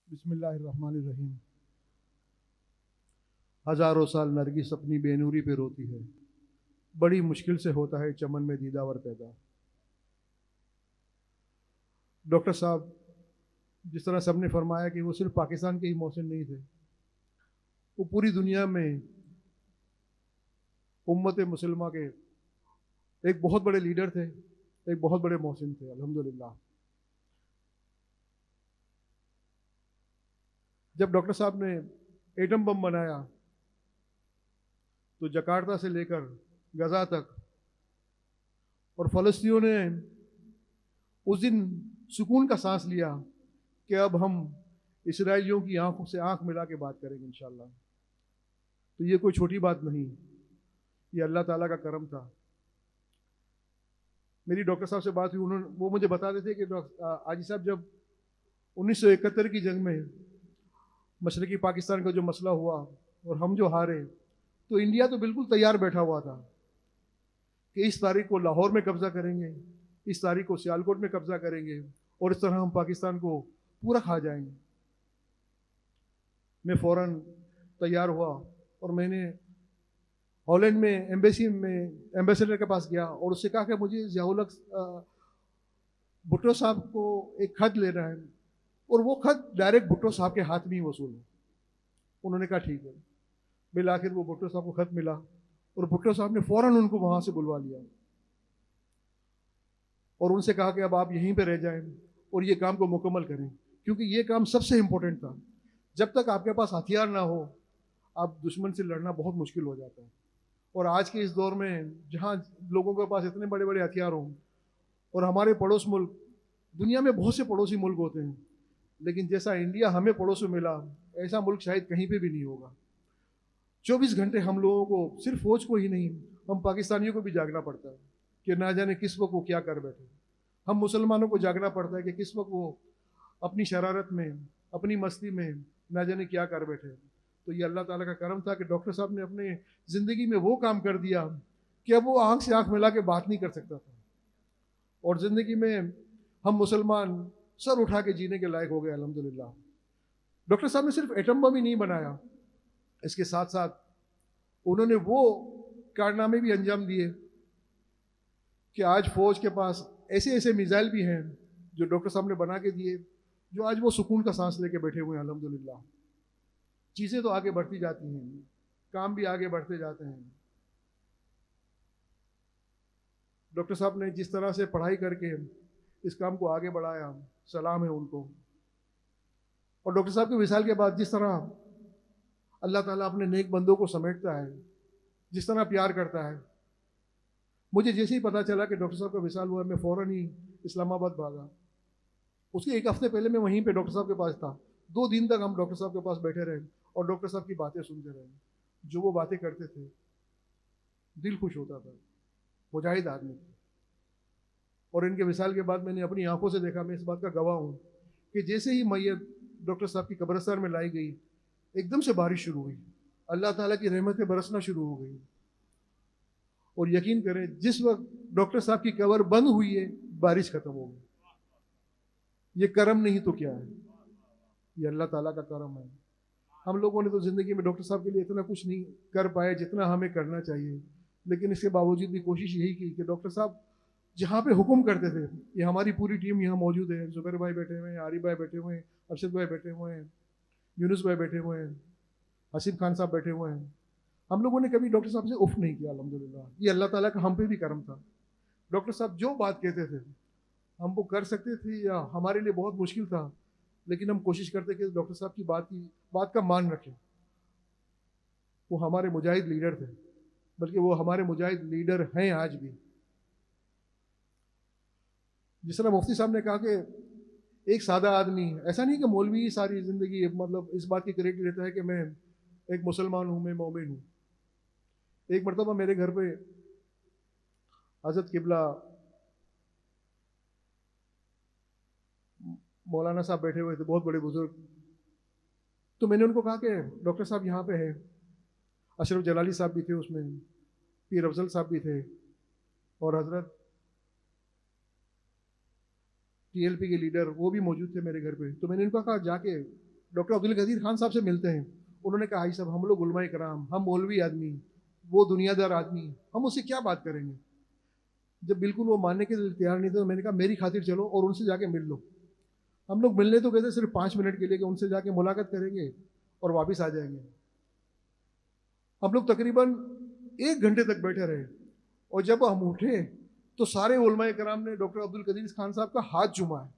बिस्मिल्लाहिर्रहमानिर्रहीम। हजारों साल नरगिस अपनी बेनूरी पे रोती है, बड़ी मुश्किल से होता है चमन में दीदावर पैदा। डॉक्टर साहब, जिस तरह सबने फरमाया कि वो सिर्फ पाकिस्तान के ही मोहसिन नहीं थे, वो पूरी दुनिया में उम्मत मुसलमा के एक बहुत बड़े लीडर थे, एक बहुत बड़े मोहसिन थे। अल्हम्दुलिल्लाह। जब डॉक्टर साहब ने एटम बम बनाया तो जकार्ता से लेकर गजा तक और फ़लस्तीनियों ने उस दिन सुकून का सांस लिया कि अब हम इसराइलियों की आंखों से आंख मिला के बात करेंगे इंशाल्लाह। तो ये कोई छोटी बात नहीं, ये अल्लाह ताला का करम था। मेरी डॉक्टर साहब से बात हुई, वो मुझे बताते थे कि आजी साहब, जब 1971 की जंग में मशरकी पाकिस्तान का जो मसला हुआ और हम जो हारे, तो इंडिया तो बिल्कुल तैयार बैठा हुआ था कि इस तारीख को लाहौर में कब्जा करेंगे, इस तारीख को सियालकोट में कब्जा करेंगे और इस तरह हम पाकिस्तान को पूरा खा जाएंगे। मैं फौरन तैयार हुआ और मैंने हॉलैंड में एम्बेसी में एम्बेसडर के पास गया और उससे कहा कि मुझे ज़ियाउल हक भुट्टो साहब को एक खत लेना है और वो खत डायरेक्ट भुट्टो साहब के हाथ में ही वसूल है। उन्होंने कहा ठीक है। बिल आखिर वो भुट्टो साहब को खत मिला और भुट्टो साहब ने फौरन उनको वहां से बुलवा लिया और उनसे कहा कि अब आप यहीं पे रह जाएं और ये काम को मुकम्मल करें, क्योंकि ये काम सबसे इंपॉर्टेंट था। जब तक आपके पास हथियार ना हो, आप दुश्मन से लड़ना बहुत मुश्किल हो जाता है। और आज के इस दौर में जहाँ लोगों के पास इतने बड़े बड़े हथियार हों और हमारे पड़ोस मुल्क, दुनिया में बहुत से पड़ोसी मुल्क होते हैं, लेकिन जैसा इंडिया हमें पड़ोस में मिला, ऐसा मुल्क शायद कहीं पे भी नहीं होगा। 24 घंटे हम लोगों को, सिर्फ फौज को ही नहीं, हम पाकिस्तानियों को भी जागना पड़ता है कि ना जाने किस वक्त वो क्या कर बैठे। हम मुसलमानों को जागना पड़ता है कि किस वक्त वो अपनी शरारत में, अपनी मस्ती में ना जाने क्या कर बैठे। तो ये अल्लाह ताला का करम था कि डॉक्टर साहब ने अपने ज़िंदगी में वो काम कर दिया कि अब वो आंख से आंख मिला के बात नहीं कर सकता था और ज़िंदगी में हम मुसलमान सर उठा के जीने के लायक हो गए अल्हम्दुलिल्लाह। डॉक्टर साहब ने सिर्फ एटम बम ही नहीं बनाया, इसके साथ साथ उन्होंने वो कारनामे भी अंजाम दिए कि आज फौज के पास ऐसे ऐसे मिसाइल भी हैं जो डॉक्टर साहब ने बना के दिए, जो आज वो सुकून का सांस लेके बैठे हुए हैं अल्हम्दुलिल्लाह। चीज़ें तो आगे बढ़ती जाती हैं, काम भी आगे बढ़ते जाते हैं। डॉक्टर साहब ने जिस तरह से पढ़ाई करके इस काम को आगे बढ़ाया, सलाम है उनको। और डॉक्टर साहब के विसाल के बाद जिस तरह अल्लाह ताला अपने नेक बंदों को समेटता है, जिस तरह प्यार करता है, मुझे जैसे ही पता चला कि डॉक्टर साहब का विसाल हुआ, मैं फ़ौरन ही इस्लामाबाद भागा। उसके एक हफ्ते पहले मैं वहीं पे डॉक्टर साहब के पास था। 2 दिन तक हम डॉक्टर साहब के पास बैठे रहे और डॉक्टर साहब की बातें सुनते रहे। जो वो बातें करते थे, दिल खुश होता था। मुजाहिद आदमी थे। और इनके विसाल के बाद मैंने अपनी आंखों से देखा, मैं इस बात का गवाह हूँ कि जैसे ही मैयत डॉक्टर साहब की कब्रिस्तान में लाई गई, एकदम से बारिश शुरू हुई, अल्लाह ताला की रहमतें बरसना शुरू हो गई। और यकीन करें, जिस वक्त डॉक्टर साहब की कब्र बंद हुई है, बारिश खत्म हो गई। ये करम नहीं तो क्या है? ये अल्लाह ताला का करम है। हम लोगों ने तो ज़िंदगी में डॉक्टर साहब के लिए इतना कुछ नहीं कर पाए जितना हमें करना चाहिए, लेकिन इसके बावजूद भी कोशिश यही की कि डॉक्टर साहब जहाँ पे हुक्म करते थे, ये हमारी पूरी टीम यहाँ मौजूद है। जुबैर भाई बैठे हुए हैं, आरिफ भाई बैठे हुए हैं, अरशद भाई बैठे हुए हैं, यूनुस भाई बैठे हुए हैं, हसीब खान साहब बैठे हुए हैं। हम लोगों ने कभी डॉक्टर साहब से उफ नहीं किया अल्हम्दुलिल्लाह। ये अल्लाह ताला का हम पे भी करम था। डॉक्टर साहब जो बात कहते थे हम वो कर सकते थे या हमारे लिए बहुत मुश्किल था, लेकिन हम कोशिश करते कि डॉक्टर साहब की बात का मान रखें। वो हमारे मुजाहिद लीडर थे, बल्कि वो हमारे मुजाहिद लीडर हैं आज भी। जिस तरह मुफ्ती साहब ने कहा कि एक सादा आदमी, ऐसा नहीं कि मौलवी सारी ज़िंदगी मतलब इस बात की क्रेडिट लेता है कि मैं एक मुसलमान हूँ, मैं मोमिन हूँ। एक मरतबा मेरे घर पे हज़रत किबला मौलाना साहब बैठे हुए थे, बहुत बड़े बुजुर्ग। तो मैंने उनको कहा कि डॉक्टर साहब यहाँ पे है। अशरफ जलाली साहब भी थे उसमें, पीर अफजल साहब भी थे और हज़रत टीएलपी के लीडर वो भी मौजूद थे मेरे घर पे। तो मैंने उनको कहा जाके डॉक्टर अब्दुल कदीर खान साहब से मिलते हैं। उन्होंने कहा, भाई साहब हम लोग उलमा कराम, हम मौलवी आदमी, वो दुनियादार आदमी, हम उससे क्या बात करेंगे। जब बिल्कुल वो मानने के लिए तैयार नहीं थे तो मैंने कहा मेरी खातिर चलो और उनसे जाके मिल लो। हम लोग मिलने तो गए थे सिर्फ 5 मिनट के लिए कि उनसे जाके मुलाकात करेंगे और वापस आ जाएंगे। हम लोग तकरीबन 1 घंटे तक बैठे रहे और जब हम उठे तो सारे उलमाए कराम ने डॉक्टर अब्दुल कदीर खान साहब का हाथ चूमा है।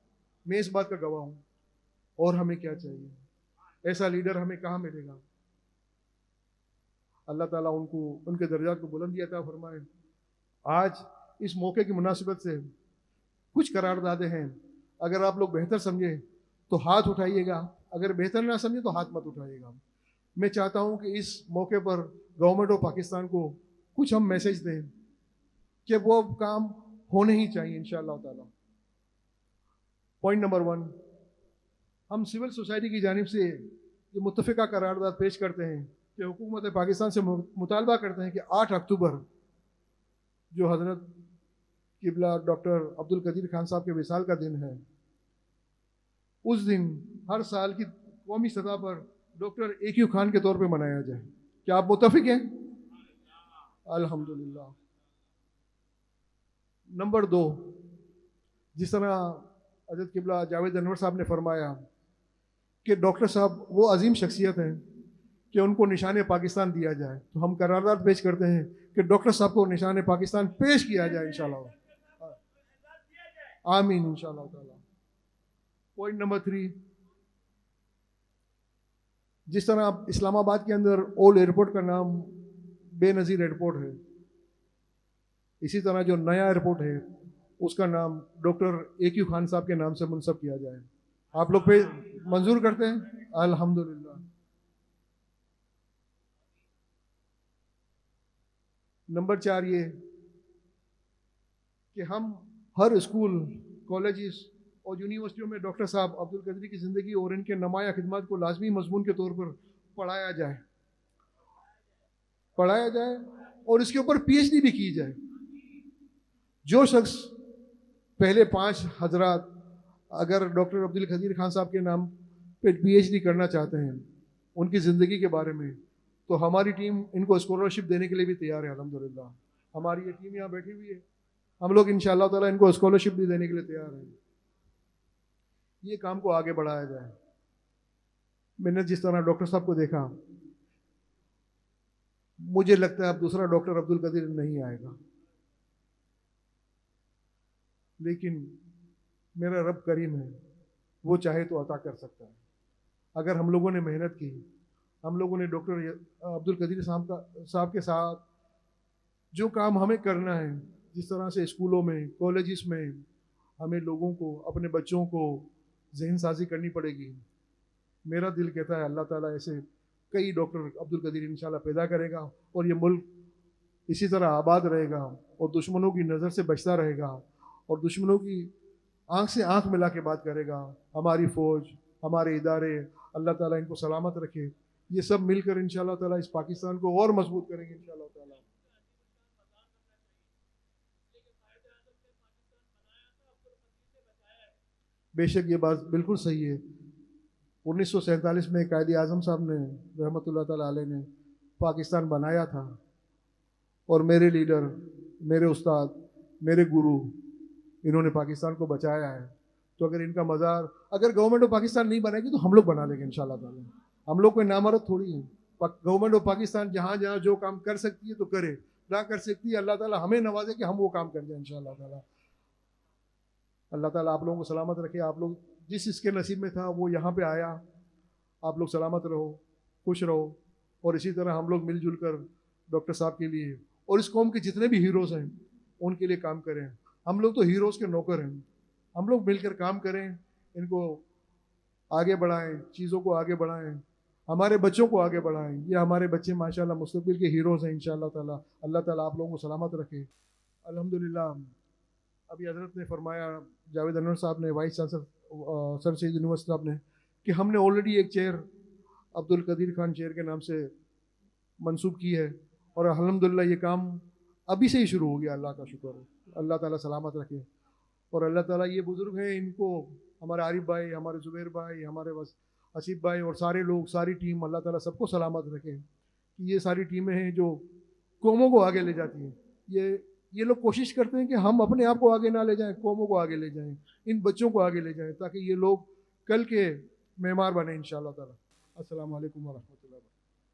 मैं इस बात का गवाह हूँ। और हमें क्या चाहिए, ऐसा लीडर हमें कहाँ मिलेगा। अल्लाह ताला उनको उनके दर्जात को बुलंदी अता फरमाए। आज इस मौके की मुनासिबत से कुछ करारदादे हैं, अगर आप लोग बेहतर समझे तो हाथ उठाइएगा, अगर बेहतर ना समझे तो हाथ मत उठाइएगा। मैं चाहता हूं कि इस मौके पर गवर्नमेंट ऑफ पाकिस्तान को कुछ हम मैसेज दें कि वो काम होने ही चाहिए इंशाअल्लाह ताला। पॉइंट नंबर 1, हम सिविल सोसाइटी की जानिब से ये मुत्तफ़िका करारदाद पेश करते हैं कि हुकूमत पाकिस्तान से मुतालबा करते हैं कि 8 अक्टूबर जो हज़रत किबला डॉक्टर अब्दुल कदीर खान साहब के विसाल का दिन है, उस दिन हर साल की कौमी सतह पर डॉक्टर AQ खान के तौर पे मनाया जाए। क्या आप मुत्तफिक हैं? अल्हम्दुलिल्लाह। नंबर 2, जिस तरह हज़रत किबला जावेद अनवर साहब ने फरमाया कि डॉक्टर साहब वो अजीम शख्सियत हैं कि उनको निशान पाकिस्तान दिया जाए, तो हम करारदाद पेश करते हैं कि डॉक्टर साहब को निशान पाकिस्तान पेश किया जाए इंशाअल्लाह। आमीन इंशाअल्लाह ताला। पॉइंट नंबर 3, जिस तरह इस्लामाबाद के अंदर ओल्ड एयरपोर्ट का नाम बेनज़ीर एयरपोर्ट है, इसी तरह जो नया एयरपोर्ट है उसका नाम डॉक्टर AQ खान साहब के नाम से मुनसब किया जाए। आप लोग पे मंजूर करते हैं? अल्हम्दुलिल्लाह। नंबर 4 ये कि हम हर स्कूल, कॉलेजेस और यूनिवर्सिटियों में डॉक्टर साहब अब्दुल कदीर की ज़िंदगी और इनके नुमाया खिदमत को लाजमी मजमून के तौर पर पढ़ाया जाए और इसके ऊपर PhD भी की जाए। जो शख्स पहले 5 हजरात अगर डॉक्टर अब्दुल कदीर खान साहब के नाम पे PhD करना चाहते हैं उनकी ज़िंदगी के बारे में, तो हमारी टीम इनको स्कॉलरशिप देने के लिए भी तैयार है। अल्हम्दुलिल्लाह हमारी ये टीम यहाँ बैठी हुई है, हम लोग इंशाअल्लाह ताला इनको स्कॉलरशिप भी देने के लिए तैयार हैं। ये काम को आगे बढ़ाया जाए। मैंने जिस तरह डॉक्टर साहब को देखा, मुझे लगता है अब दूसरा डॉक्टर अब्दुल कदीर नहीं आएगा, लेकिन मेरा रब करीम है, वो चाहे तो अता कर सकता है। अगर हम लोगों ने मेहनत की, हम लोगों ने डॉक्टर अब्दुल कदीर साहब के साथ जो काम हमें करना है, जिस तरह से स्कूलों में, कॉलेजेस में हमें लोगों को, अपने बच्चों को जहन साजी करनी पड़ेगी। मेरा दिल कहता है अल्लाह ताला ऐसे कई डॉक्टर अब्दुल कदीर इंशाल्लाह पैदा करेगा और ये मुल्क इसी तरह आबाद रहेगा और दुश्मनों की नज़र से बचता रहेगा और दुश्मनों की आंख से आंख मिला के बात करेगा। हमारी फ़ौज, हमारे इदारे, अल्लाह ताला इनको सलामत रखे। ये सब मिलकर इंशाल्लाह ताला इस पाकिस्तान को और मजबूत करेंगे इंशाल्लाह ताला। बेशक ये बात बिल्कुल सही है। 1947 में कायद आज़म साहब ने रहमतुल्लाह ताला अलैह ने पाकिस्तान बनाया था और मेरे लीडर, मेरे उस्ताद, मेरे गुरु, इन्होंने पाकिस्तान को बचाया है। तो अगर इनका मज़ार, अगर गवर्नमेंट ऑफ पाकिस्तान नहीं बनाएगी तो हम लोग बना लेंगे इंशाल्लाह ताला। हम लोग कोई नामर्द थोड़ी है। गवर्नमेंट ऑफ पाकिस्तान जहाँ जहाँ जो काम कर सकती है तो करे, ना कर सकती है अल्लाह ताला हमें नवाजे कि हम वो काम कर जाए इंशाल्लाह ताला। अल्लाह ताला आप लोगों को सलामत रखे। आप लोग जिस इसके नसीब में था वो यहाँ पे आया, आप लोग सलामत रहो, खुश रहो और इसी तरह हम लोग मिलजुल कर डॉक्टर साहब के लिए और इस कौम के जितने भी हीरोज़ हैं उनके लिए काम करें। हम लोग तो हीरोज़ के नौकर हैं, हम लोग मिलकर काम करें, इनको आगे बढ़ाएं, चीज़ों को आगे बढ़ाएं, हमारे बच्चों को आगे बढ़ाएं। ये हमारे बच्चे माशाल्लाह मुस्तक़बिल के हीरोज़ हैं इंशाअल्लाह ताला। अल्लाह ताला आप लोगों को सलामत रखे। अल्हम्दुलिल्लाह अभी हज़रत ने फरमाया, जावेद अनवर साहब ने, vice chancellor sir Syed university साहब ने, कि हमने ऑलरेडी एक चेयर अब्दुल कदीर खान चेयर के नाम से मंसूब की है और अल्हम्दुलिल्लाह ये काम अभी से ही शुरू हो गया। अल्लाह का शुक्र है, अल्लाह ताला सलामत रखे। और अल्लाह ताला ये बुज़ुर्ग हैं, इनको हमारे आरिफ भाई, हमारे ज़ुबैर भाई, हमारे बस आसिफ भाई और सारे लोग, सारी टीम, अल्लाह ताला सबको सलामत रखे कि ये सारी टीमें हैं जो कौमों को आगे ले जाती हैं। ये लोग कोशिश करते हैं कि हम अपने आप को आगे ना ले जाएं, कौमों को आगे ले जाएं, इन बच्चों को आगे ले जाएं, ताकि ये लोग कल के मेमार बने इंशाअल्लाह ताला। अस्सलाम वालेकुम व रहमतुल्लाह।